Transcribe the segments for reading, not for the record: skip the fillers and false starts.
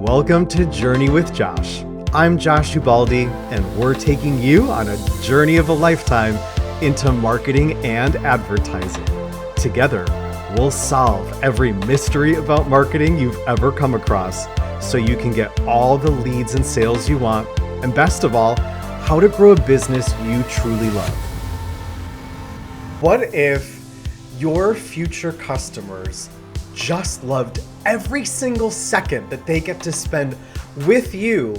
Welcome to Journey with Josh. I'm Josh Ubaldi, and we're taking you on a journey of a lifetime into marketing and advertising. Together, we'll solve every mystery about marketing you've ever come across so you can get all the leads and sales you want, and best of all, how to grow a business you truly love. What if your future customers just loved every single second that they get to spend with you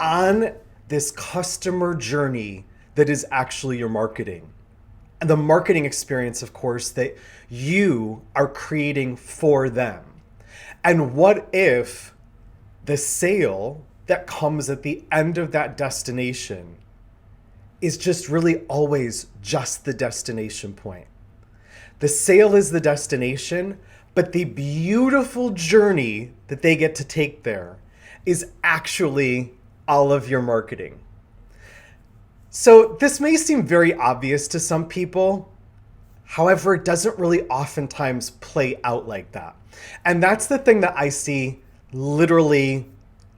on this customer journey that is actually your marketing? And the marketing experience, of course, that you are creating for them. And what if the sale that comes at the end of that destination is just really always just the destination point? The sale is the destination, but the beautiful journey that they get to take there is actually all of your marketing. So this may seem very obvious to some people. However, it doesn't really oftentimes play out like that. And that's the thing that I see literally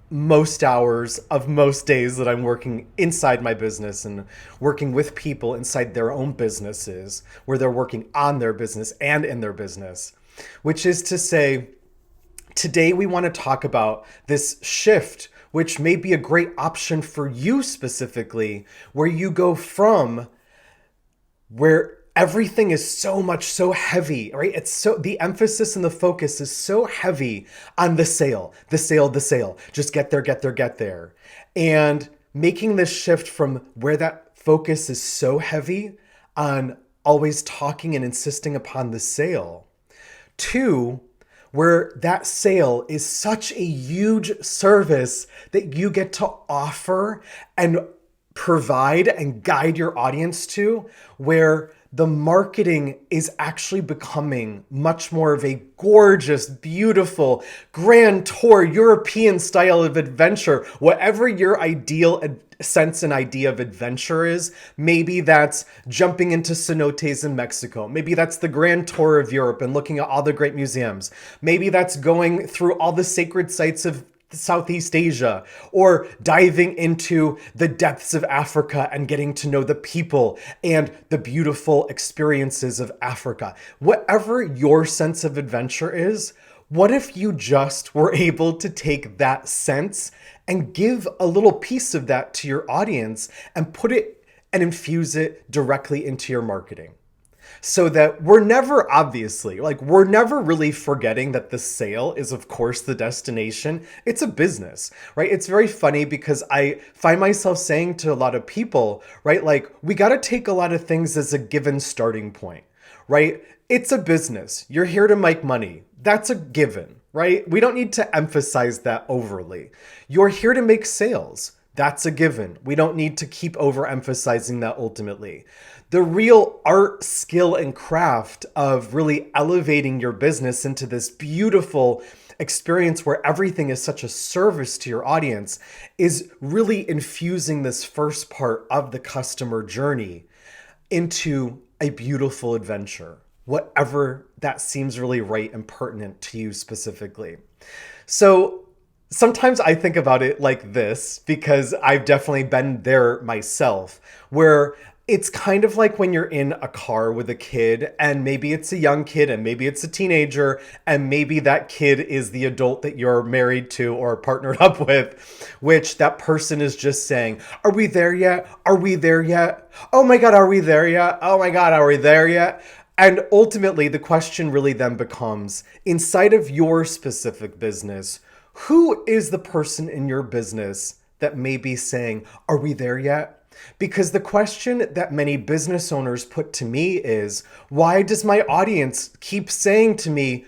most hours of most days that I'm working inside my business and working with people inside their own businesses, where they're working on their business and in their business, which is to say, today we want to talk about this shift, which may be a great option for you specifically, where you go from where everything is so heavy, right? It's so, the emphasis and the focus is so heavy on the sale. Just get there. And making this shift from where that focus is so heavy on always talking and insisting upon the sale to where that sale is such a huge service that you get to offer and provide and guide your audience to, where the marketing is actually becoming much more of a gorgeous, beautiful, grand tour, European style of adventure. Whatever your ideal sense and idea of adventure is, maybe that's jumping into cenotes in Mexico. Maybe that's the grand tour of Europe and looking at all the great museums. Maybe that's going through all the sacred sites of Southeast Asia, or diving into the depths of Africa and getting to know the people and the beautiful experiences of Africa. Whatever your sense of adventure is, what if you just were able to take that sense and give a little piece of that to your audience and put it and infuse it directly into your marketing? So that we're never really forgetting that the sale is, of course, the destination. It's a business, right? It's very funny because I find myself saying to a lot of people, right? Like, we got to take a lot of things as a given starting point, right? It's a business. You're here to make money. That's a given, right? We don't need to emphasize that overly. You're here to make sales. That's a given. We don't need to keep overemphasizing that ultimately. The real art, skill, and craft of really elevating your business into this beautiful experience where everything is such a service to your audience is really infusing this first part of the customer journey into a beautiful adventure, whatever that seems really right and pertinent to you specifically. So sometimes I think about it like this, because I've definitely been there myself, where it's kind of like when you're in a car with a kid, and maybe it's a young kid and maybe it's a teenager, and maybe that kid is the adult that you're married to or partnered up with, which that person is just saying, are we there yet? Are we there yet? Oh my God, are we there yet? Oh my God, are we there yet? And ultimately, the question really then becomes, inside of your specific business, who is the person in your business that may be saying, are we there yet? Because the question that many business owners put to me is, why does my audience keep saying to me,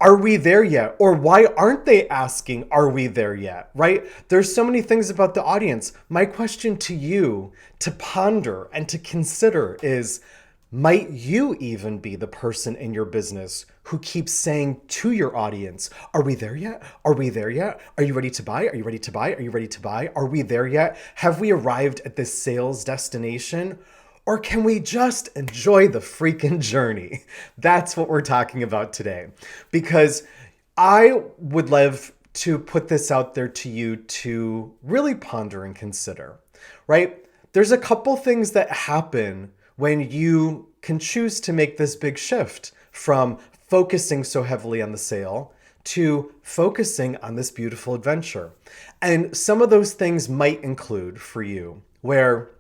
are we there yet? Or why aren't they asking, are we there yet? Right? There's so many things about the audience. My question to you to ponder and to consider is, might you even be the person in your business who keeps saying to your audience, are we there yet? Are we there yet? Are you ready to buy? Are you ready to buy? Are you ready to buy? Are we there yet? Have we arrived at this sales destination? Or can we just enjoy the freaking journey? That's what we're talking about today. Because I would love to put this out there to you to really ponder and consider, right? There's a couple things that happen when you can choose to make this big shift from focusing so heavily on the sale to focusing on this beautiful adventure. And some of those things might include for you where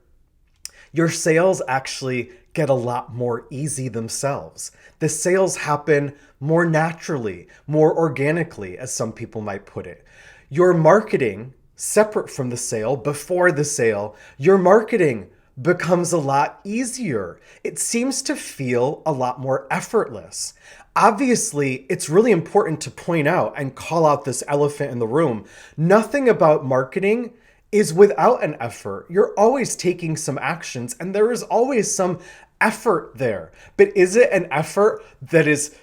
your sales actually get a lot more easy themselves. The sales happen more naturally, more organically, as some people might put it. Your marketing, separate from the sale, before the sale, your marketing becomes a lot easier. It seems to feel a lot more effortless. Obviously, it's really important to point out and call out this elephant in the room. Nothing about marketing is without an effort. You're always taking some actions and there is always some effort there. But is it an effort that is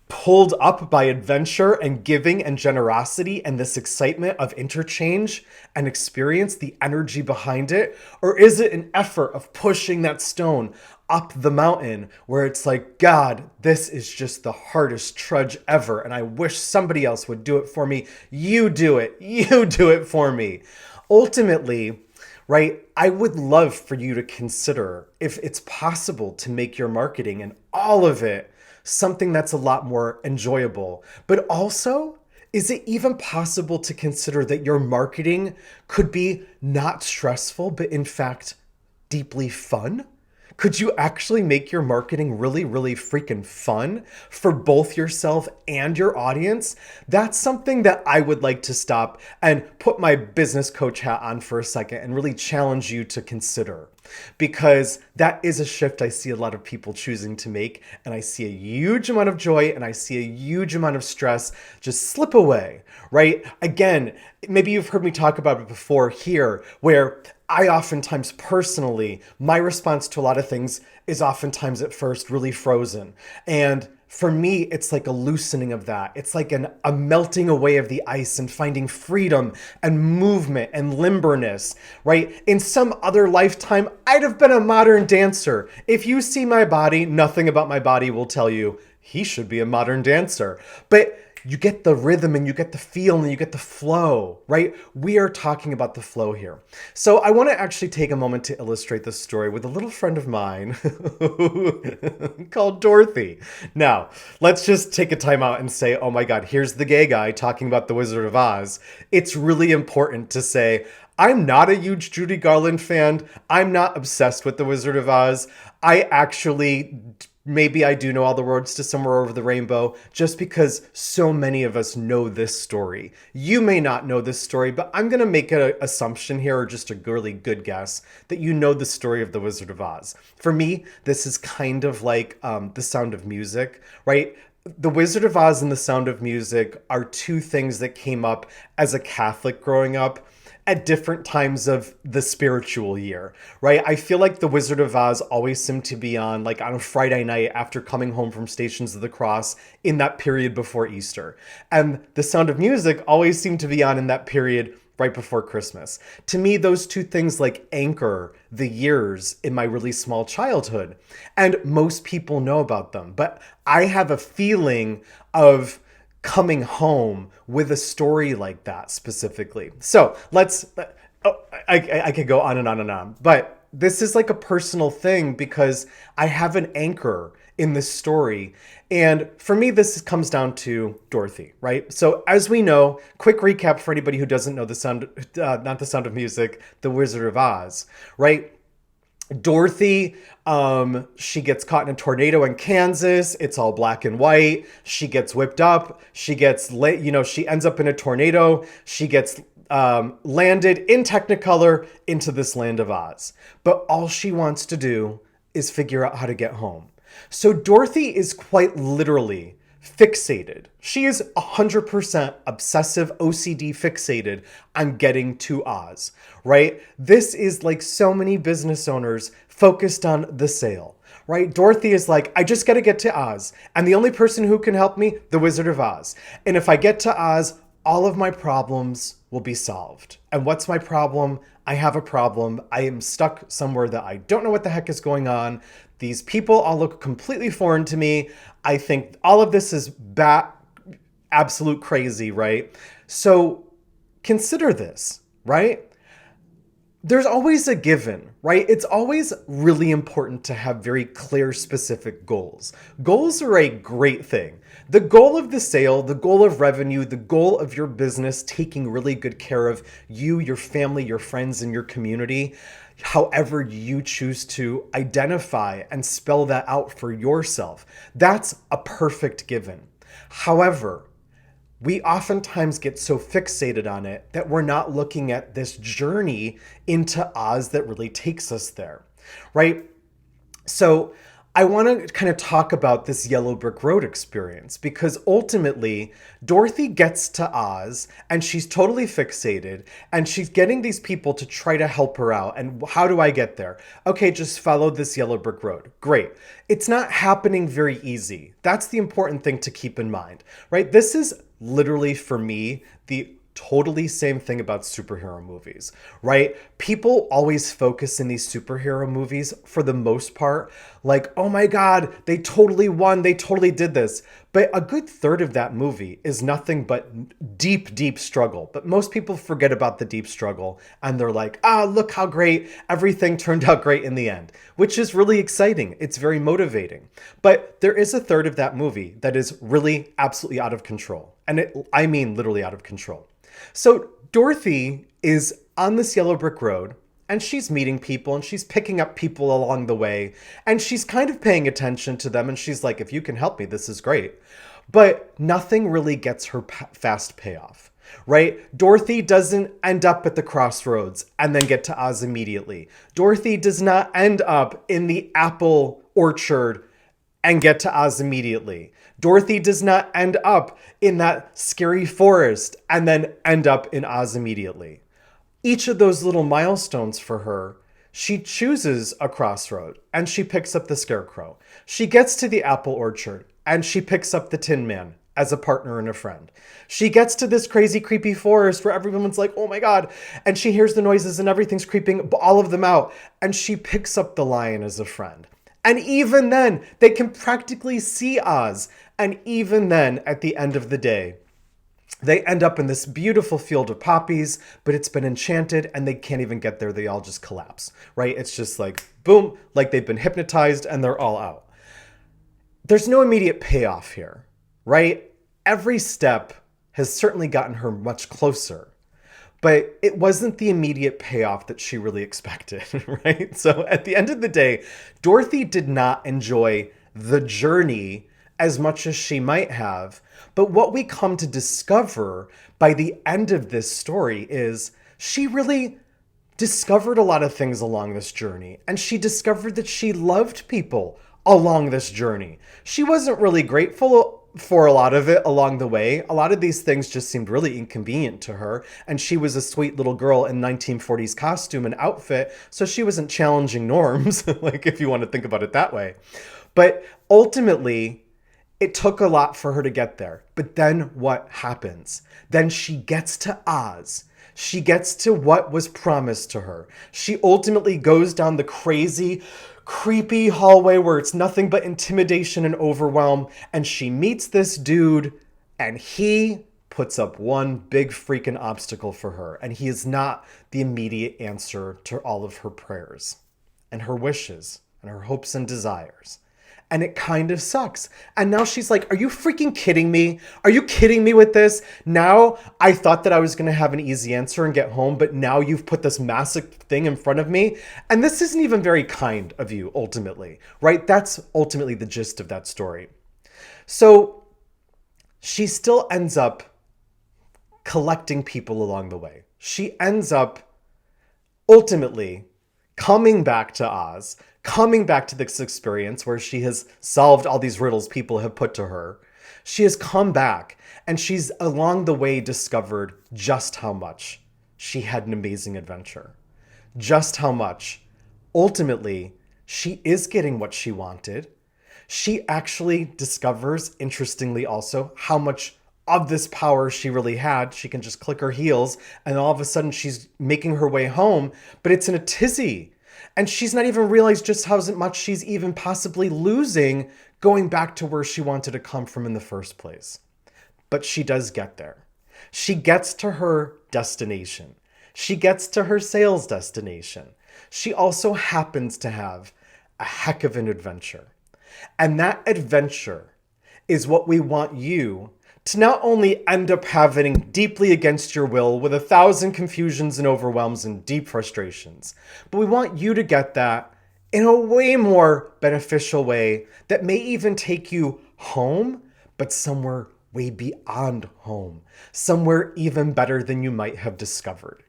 pulled up by adventure and giving and generosity and this excitement of interchange and experience, the energy behind it? Or is it an effort of pushing that stone up the mountain where it's like, God, this is just the hardest trudge ever and I wish somebody else would do it for me. You do it. You do it for me. Ultimately, right, I would love for you to consider if it's possible to make your marketing and all of it something that's a lot more enjoyable. But also, is it even possible to consider that your marketing could be not stressful, but in fact, deeply fun? Could you actually make your marketing really, really freaking fun for both yourself and your audience? That's something that I would like to stop and put my business coach hat on for a second and really challenge you to consider. Because that is a shift I see a lot of people choosing to make. And I see a huge amount of joy and I see a huge amount of stress just slip away, right? Again, maybe you've heard me talk about it before here, where I oftentimes personally, my response to a lot of things is oftentimes at first really frozen. And for me, it's like a loosening of that. It's like a melting away of the ice and finding freedom and movement and limberness, right? In some other lifetime, I'd have been a modern dancer. If you see my body, nothing about my body will tell you he should be a modern dancer. But you get the rhythm and you get the feel and you get the flow, right? We are talking about the flow here. So I want to actually take a moment to illustrate this story with a little friend of mine called Dorothy. Now, let's just take a time out and say, oh my God, here's the gay guy talking about the Wizard of Oz. It's really important to say, I'm not a huge Judy Garland fan. I'm not obsessed with the Wizard of Oz. Maybe I do know all the words to Somewhere Over the Rainbow just because so many of us know this story. You may not know this story, but I'm going to make an assumption here, or just a really good guess, that you know the story of the Wizard of Oz. For me, this is kind of like The Sound of Music, right? The Wizard of Oz and The Sound of Music are two things that came up as a Catholic growing up at different times of the spiritual year, right? I feel like The Wizard of Oz always seemed to be on like on a Friday night after coming home from Stations of the Cross in that period before Easter. And The Sound of Music always seemed to be on in that period right before Christmas. To me, those two things like anchor the years in my really small childhood. And most people know about them. But I have a feeling of coming home with a story like that specifically. So I could go on and on and on, but this is like a personal thing because I have an anchor in this story. And for me, this comes down to Dorothy, right? So as we know, quick recap for anybody who doesn't know not The Sound of Music, The Wizard of Oz, right? Dorothy, she gets caught in a tornado in Kansas. It's all black and white. She gets whipped up. She ends up in a tornado. She gets landed in Technicolor into this land of Oz. But all she wants to do is figure out how to get home. So Dorothy is quite literally fixated. She is 100% obsessive OCD fixated on getting to Oz, right? This is like so many business owners focused on the sale, right? Dorothy is like, I just got to get to Oz. And the only person who can help me, the Wizard of Oz. And if I get to Oz, all of my problems will be solved. And what's my problem? I have a problem. I am stuck somewhere that I don't know what the heck is going on. These people all look completely foreign to me. I think all of this is absolute crazy, right? So consider this, right? There's always a given, right? It's always really important to have very clear, specific goals. Goals are a great thing. The goal of the sale, the goal of revenue, the goal of your business taking really good care of you, your family, your friends, and your community, however you choose to identify and spell that out for yourself. That's a perfect given. However, we oftentimes get so fixated on it that we're not looking at this journey into Oz that really takes us there, right? So I want to kind of talk about this Yellow Brick Road experience because ultimately Dorothy gets to Oz and she's totally fixated and she's getting these people to try to help her out. And how do I get there? Okay, just follow this Yellow Brick Road. Great. It's not happening very easy. That's the important thing to keep in mind, right? This is literally for me the totally same thing about superhero movies, right? People always focus in these superhero movies for the most part, like, oh my God, they totally won. They totally did this. But a good third of that movie is nothing but deep, deep struggle. But most people forget about the deep struggle and they're like, look how great. Everything turned out great in the end, which is really exciting. It's very motivating. But there is a third of that movie that is really absolutely out of control. And I mean literally out of control. So Dorothy is on this Yellow Brick Road and she's meeting people and she's picking up people along the way and she's kind of paying attention to them and she's like, if you can help me, this is great. But nothing really gets her fast payoff, right? Dorothy doesn't end up at the crossroads and then get to Oz immediately. Dorothy does not end up in the apple orchard and get to Oz immediately. Dorothy does not end up in that scary forest and then end up in Oz immediately. Each of those little milestones for her, she chooses a crossroad and she picks up the scarecrow. She gets to the apple orchard and she picks up the Tin Man as a partner and a friend. She gets to this crazy, creepy forest where everyone's like, oh my God. And she hears the noises and everything's creeping all of them out. And she picks up the lion as a friend. And even then, they can practically see Oz. And even then, at the end of the day, they end up in this beautiful field of poppies, but it's been enchanted and they can't even get there. They all just collapse, right? It's just like, boom, like they've been hypnotized and they're all out. There's no immediate payoff here, right? Every step has certainly gotten her much closer. But it wasn't the immediate payoff that she really expected, right? So at the end of the day, Dorothy did not enjoy the journey as much as she might have. But what we come to discover by the end of this story is she really discovered a lot of things along this journey. And she discovered that she loved people along this journey. She wasn't really grateful for a lot of it along the way. A lot of these things just seemed really inconvenient to her. And she was a sweet little girl in 1940s costume and outfit. So she wasn't challenging norms, like if you want to think about it that way. But ultimately, it took a lot for her to get there. But then what happens? Then she gets to Oz. She gets to what was promised to her. She ultimately goes down the crazy, creepy hallway where it's nothing but intimidation and overwhelm. And she meets this dude and he puts up one big freaking obstacle for her. And he is not the immediate answer to all of her prayers and her wishes and her hopes and desires. And it kind of sucks. And now she's like, are you freaking kidding me? Are you kidding me with this? Now I thought that I was going to have an easy answer and get home, but now you've put this massive thing in front of me. And this isn't even very kind of you, ultimately, right? That's ultimately the gist of that story. So she still ends up collecting people along the way. She ends up ultimately coming back to Oz, coming back to this experience where she has solved all these riddles people have put to her. She has come back and she's along the way discovered just how much she had an amazing adventure. Just how much ultimately she is getting what she wanted. She actually discovers, interestingly also, how much of this power she really had. She can just click her heels and all of a sudden she's making her way home, but it's in a tizzy. And she's not even realized just how much she's even possibly losing going back to where she wanted to come from in the first place. but she does get there. She gets to her destination. She gets to her sales destination. She also happens to have a heck of an adventure. And that adventure is what we want you to not only end up having deeply against your will with 1,000 confusions and overwhelms and deep frustrations, but we want you to get that in a way more beneficial way that may even take you home, but somewhere way beyond home, somewhere even better than you might have discovered.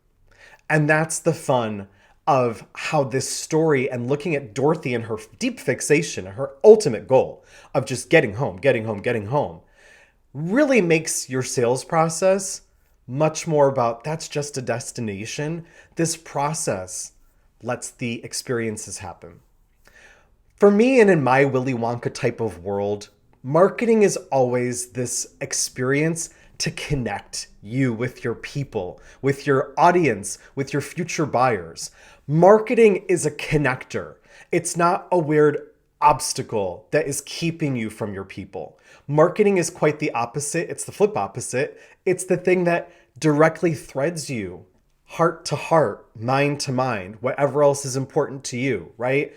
And that's the fun of how this story and looking at Dorothy and her deep fixation, her ultimate goal of just getting home, really makes your sales process much more about that's just a destination. This process lets the experiences happen. For me and in my Willy Wonka type of world, marketing is always this experience to connect you with your people, with your audience, with your future buyers. Marketing is a connector. It's not a weird obstacle that is keeping you from your people. Marketing is quite the opposite. It's the flip opposite. It's the thing that directly threads you heart to heart, mind to mind, whatever else is important to you, right?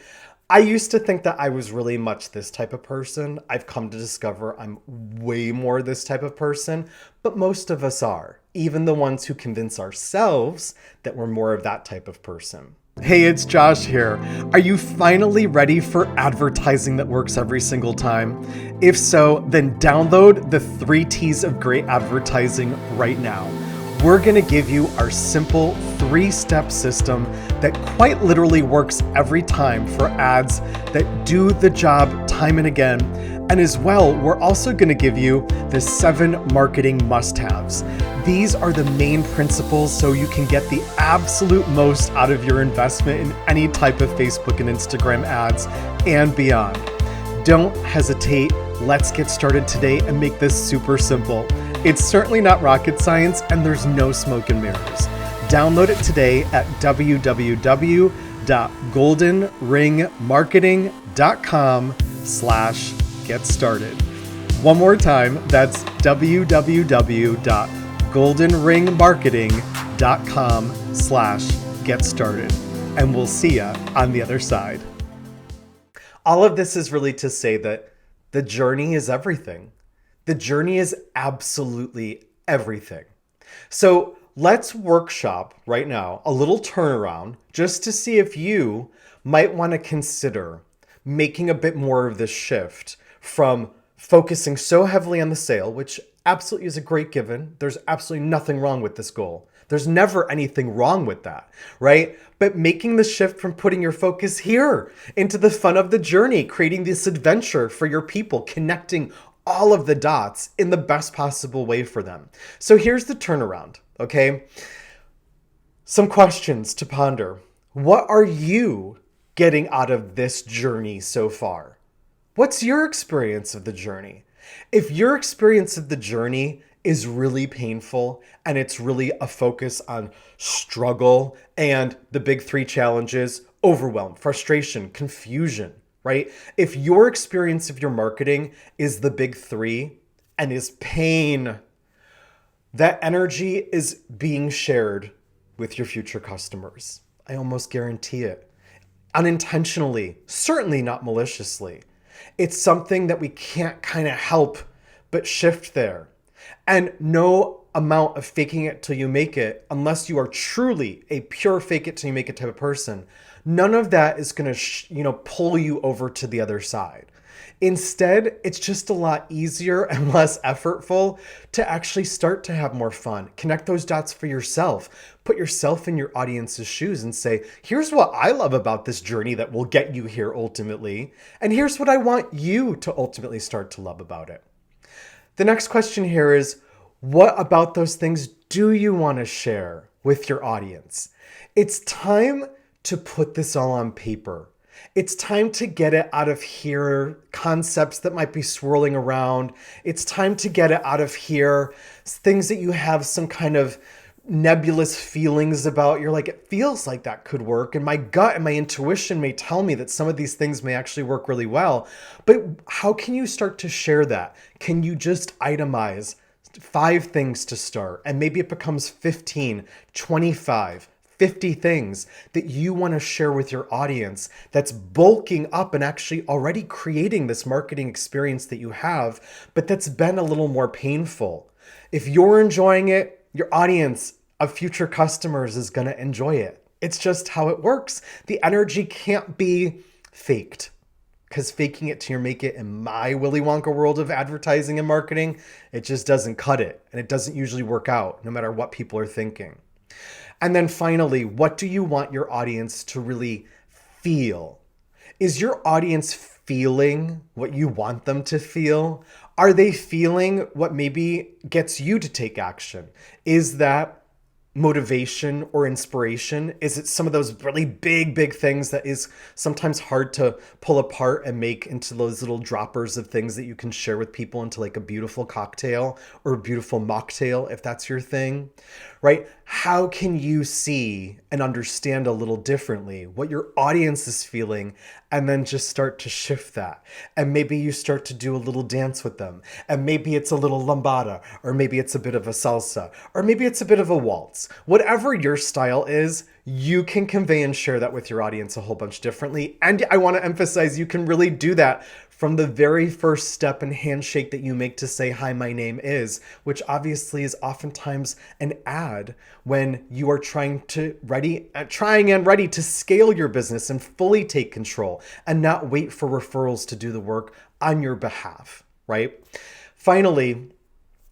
I used to think that I was really much this type of person. I've come to discover I'm way more this type of person, but most of us are, even the ones who convince ourselves that we're more of that type of person. Hey, it's Josh here. Are you finally ready for advertising that works every single time? If so, then download the 3 T's of great advertising right now. We're going to give you our simple 3-step system that quite literally works every time for ads that do the job time and again. And as well, we're also going to give you the 7 marketing must-haves. These are the main principles so you can get the absolute most out of your investment in any type of Facebook and Instagram ads and beyond. Don't hesitate. Let's get started today and make this super simple. It's certainly not rocket science, and there's no smoke and mirrors. Download it today at www.goldenringmarketing.com/get started. One more time, that's www.goldenringmarketing.com/get started. And we'll see ya on the other side. All of this is really to say that the journey is everything. The journey is absolutely everything. So let's workshop right now a little turnaround just to see if you might want to consider making a bit more of this shift from focusing so heavily on the sale, which absolutely is a great given. There's absolutely nothing wrong with this goal. There's never anything wrong with that, right? But making the shift from putting your focus here into the fun of the journey, creating this adventure for your people, connecting all of the dots in the best possible way for them. So here's the turnaround, okay? Some questions to ponder. What are you getting out of this journey so far? What's your experience of the journey? If your experience of the journey is really painful and it's really a focus on struggle and the big 3 challenges, overwhelm, frustration, confusion, right? If your experience of your marketing is the big 3 and is pain, that energy is being shared with your future customers. I almost guarantee it. Unintentionally, certainly not maliciously. It's something that we can't kind of help but shift there. And no amount of faking it till you make it, unless you are truly a pure fake it till you make it type of person, none of that is going to, pull you over to the other side. Instead, it's just a lot easier and less effortful to actually start to have more fun. Connect those dots for yourself. Put yourself in your audience's shoes and say, here's what I love about this journey that will get you here ultimately. And here's what I want you to ultimately start to love about it. The next question here is, what about those things do you want to share with your audience? It's time to put this all on paper. It's time to get it out of here, concepts that might be swirling around. It's time to get it out of here, things that you have some kind of nebulous feelings about. You're like, it feels like that could work. And my gut and my intuition may tell me that some of these things may actually work really well. But how can you start to share that? Can you just itemize 5 things to start, and maybe it becomes 15, 25, 50 things that you want to share with your audience that's bulking up and actually already creating this marketing experience that you have, but that's been a little more painful. If you're enjoying it, your audience of future customers is going to enjoy it. It's just how it works. The energy can't be faked, because faking it till you make it, in my Willy Wonka world of advertising and marketing, it just doesn't cut it. And it doesn't usually work out no matter what people are thinking. And then finally, what do you want your audience to really feel? Is your audience feeling what you want them to feel? Are they feeling what maybe gets you to take action? Is that motivation or inspiration? Is it some of those really big things that is sometimes hard to pull apart and make into those little droppers of things that you can share with people into like a beautiful cocktail or a beautiful mocktail, if that's your thing, right? How can you see and understand a little differently what your audience is feeling, and then just start to shift that? And maybe you start to do a little dance with them, and maybe it's a little lambada, or maybe it's a bit of a salsa, or maybe it's a bit of a waltz. Whatever your style is, you can convey and share that with your audience a whole bunch differently. And I want to emphasize, you can really do that from the very first step and handshake that you make to say, "Hi, my name is," which obviously is oftentimes an ad when you are trying and ready to scale your business and fully take control and not wait for referrals to do the work on your behalf, right? Finally,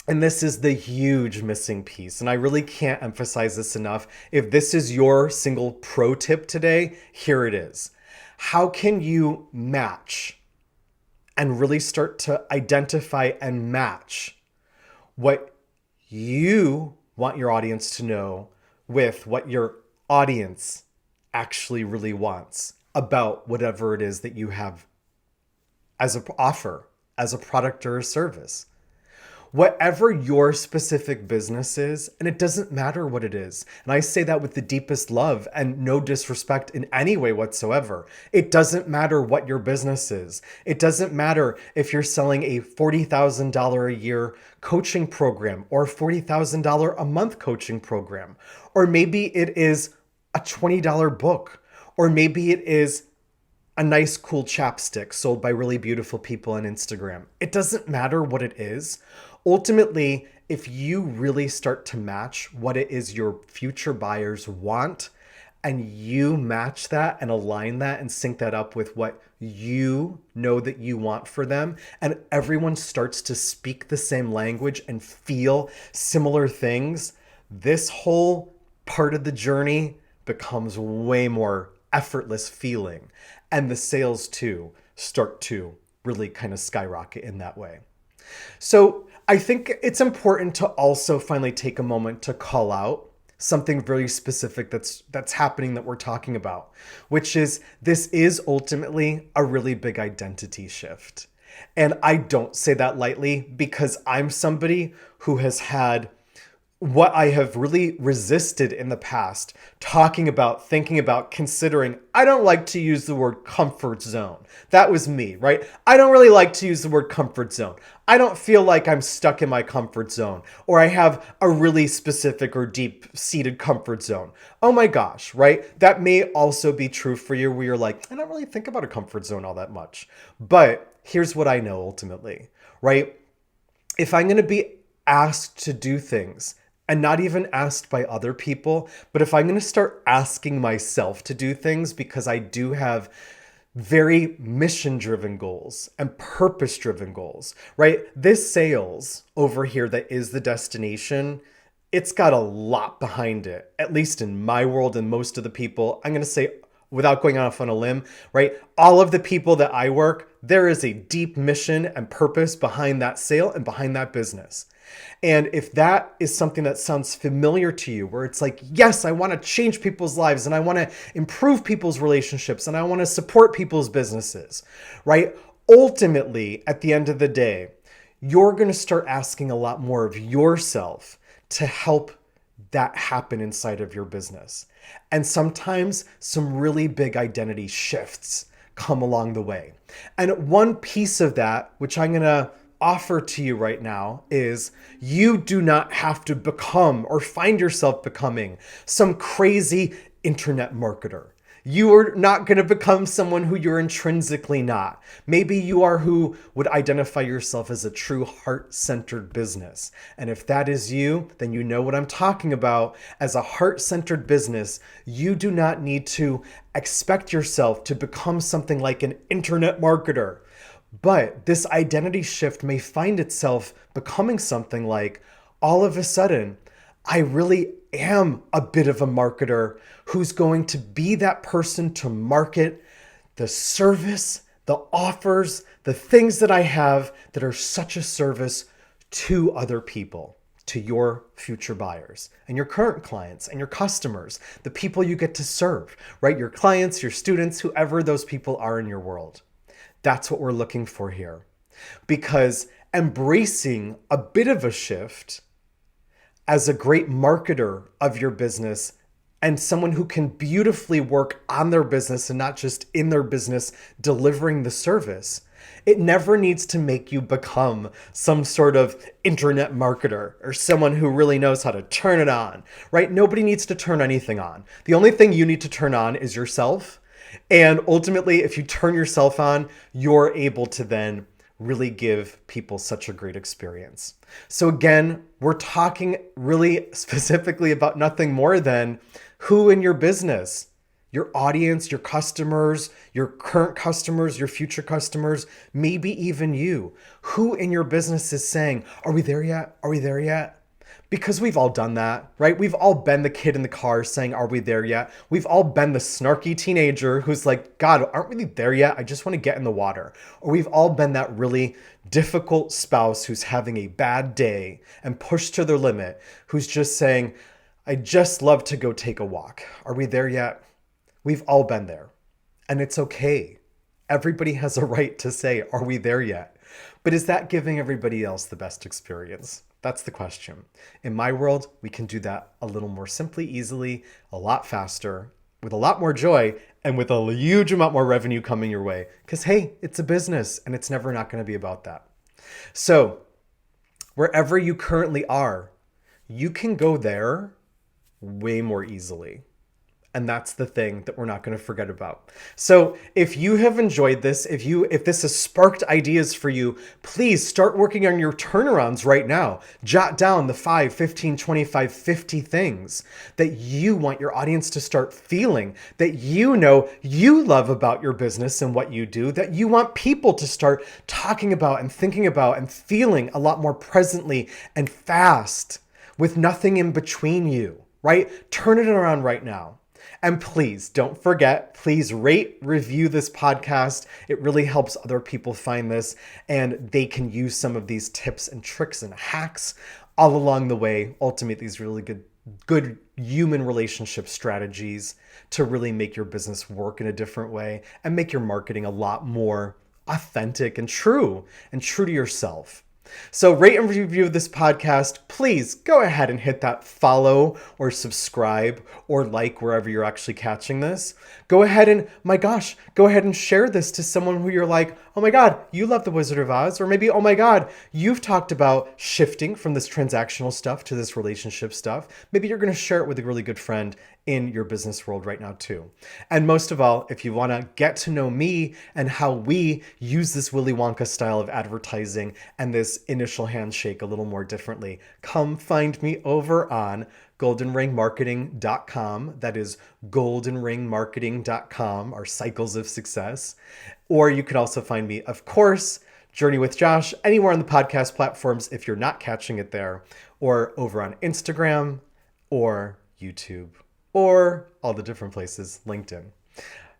and this is the huge missing piece, and I really can't emphasize this enough. If this is your single pro tip today, here it is. How can you match and really start to identify and match what you want your audience to know with what your audience actually really wants about whatever it is that you have as an offer, as a product or a service? Whatever your specific business is, and it doesn't matter what it is, and I say that with the deepest love and no disrespect in any way whatsoever. It doesn't matter what your business is. It doesn't matter if you're selling a $40,000 a year coaching program or $40,000 a month coaching program, or maybe it is a $20 book, or maybe it is a nice cool chapstick sold by really beautiful people on Instagram. It doesn't matter what it is. Ultimately, if you really start to match what it is your future buyers want, and you match that and align that and sync that up with what you know that you want for them, and everyone starts to speak the same language and feel similar things, this whole part of the journey becomes way more effortless feeling. And the sales too start to really kind of skyrocket in that way. So I think it's important to also finally take a moment to call out something very specific that's happening that we're talking about, which is this is ultimately a really big identity shift. And I don't say that lightly, because I'm somebody who has had what I have really resisted in the past, talking about, thinking about, considering. I don't like to use the word comfort zone. That was me, right? I don't really like to use the word comfort zone. I don't feel like I'm stuck in my comfort zone, or I have a really specific or deep-seated comfort zone. Oh my gosh, right? That may also be true for you, where you're like, I don't really think about a comfort zone all that much. But here's what I know ultimately, right? If I'm going to be asked to do things, and not even asked by other people, but if I'm going to start asking myself to do things, because I do have very mission-driven goals and purpose-driven goals, right? This sales over here that is the destination, it's got a lot behind it, at least in my world and most of the people. I'm going to say, without going off on a limb, right? All of the people that I work, there is a deep mission and purpose behind that sale and behind that business. And if that is something that sounds familiar to you, where it's like, yes, I want to change people's lives, and I want to improve people's relationships, and I want to support people's businesses, right? Ultimately, at the end of the day, you're going to start asking a lot more of yourself to help that happen inside of your business. And sometimes some really big identity shifts come along the way. And one piece of that, which I'm going to offer to you right now is you do not have to become or find yourself becoming some crazy internet marketer. You are not going to become someone who you're intrinsically not. Maybe you are who would identify yourself as a true heart-centered business. And if that is you, then you know what I'm talking about. As a heart-centered business, you do not need to expect yourself to become something like an internet marketer. But this identity shift may find itself becoming something like, all of a sudden, I really am a bit of a marketer who's going to be that person to market the service, the offers, the things that I have that are such a service to other people, to your future buyers and your current clients and your customers, the people you get to serve, right? Your clients, your students, whoever those people are in your world. That's what we're looking for here. Because embracing a bit of a shift as a great marketer of your business and someone who can beautifully work on their business and not just in their business delivering the service, it never needs to make you become some sort of internet marketer or someone who really knows how to turn it on, right? Nobody needs to turn anything on. The only thing you need to turn on is yourself. And ultimately, if you turn yourself on, you're able to then really give people such a great experience. So again, we're talking really specifically about nothing more than who in your business, your audience, your customers, your current customers, your future customers, maybe even you. Who in your business is saying, are we there yet? Are we there yet? Because we've all done that, right? We've all been the kid in the car saying, are we there yet? We've all been the snarky teenager who's like, God, aren't we there yet? I just want to get in the water. Or we've all been that really difficult spouse who's having a bad day and pushed to their limit, who's just saying, I just love to go take a walk. Are we there yet? We've all been there. And it's okay. Everybody has a right to say, are we there yet? But is that giving everybody else the best experience? That's the question. In my world, we can do that a little more simply, easily, a lot faster, with a lot more joy, and with a huge amount more revenue coming your way. Because hey, it's a business and it's never not going to be about that. So wherever you currently are, you can go there way more easily. And that's the thing that we're not going to forget about. So if you have enjoyed this, if this has sparked ideas for you, please start working on your turnarounds right now. Jot down the 5, 15, 25, 50 things that you want your audience to start feeling, that you know you love about your business and what you do, that you want people to start talking about and thinking about and feeling a lot more presently and fast with nothing in between you, right? Turn it around right now. And please don't forget, please rate, review this podcast. It really helps other people find this and they can use some of these tips and tricks and hacks all along the way. Ultimately, these really good human relationship strategies to really make your business work in a different way and make your marketing a lot more authentic and true to yourself. So rate and review this podcast. Please go ahead and hit that follow or subscribe or like wherever you're actually catching this. Go ahead and share this to someone who you're like, oh my God, you love the Wizard of Oz. Or maybe, oh my God, you've talked about shifting from this transactional stuff to this relationship stuff. Maybe you're going to share it with a really good friend in your business world right now too. And most of all, if you want to get to know me and how we use this Willy Wonka style of advertising and this initial handshake a little more differently, come find me over on goldenringmarketing.com. That is goldenringmarketing.com, our cycles of success. Or you can also find me, of course, Journey with Josh, anywhere on the podcast platforms if you're not catching it there, or over on Instagram or YouTube, or all the different places, LinkedIn.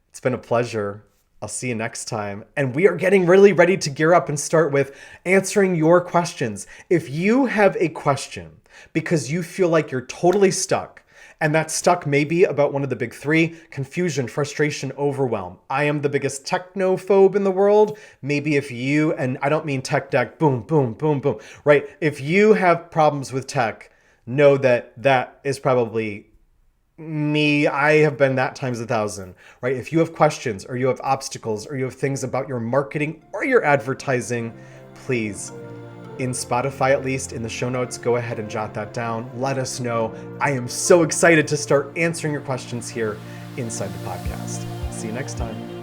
It's been a pleasure. I'll see you next time. And we are getting really ready to gear up and start with answering your questions. If you have a question because you feel like you're totally stuck, and that stuck may be about one of the big three: confusion, frustration, overwhelm. I am the biggest technophobe in the world. Maybe if you, and I don't mean tech deck, boom, boom, boom, boom, right? If you have problems with tech, know that that is probably me. I have been that times 1,000, right? If you have questions or you have obstacles or you have things about your marketing or your advertising, please in Spotify, at least in the show notes. Go ahead and jot that down. Let us know. I am so excited to start answering your questions here inside the podcast. See you next time.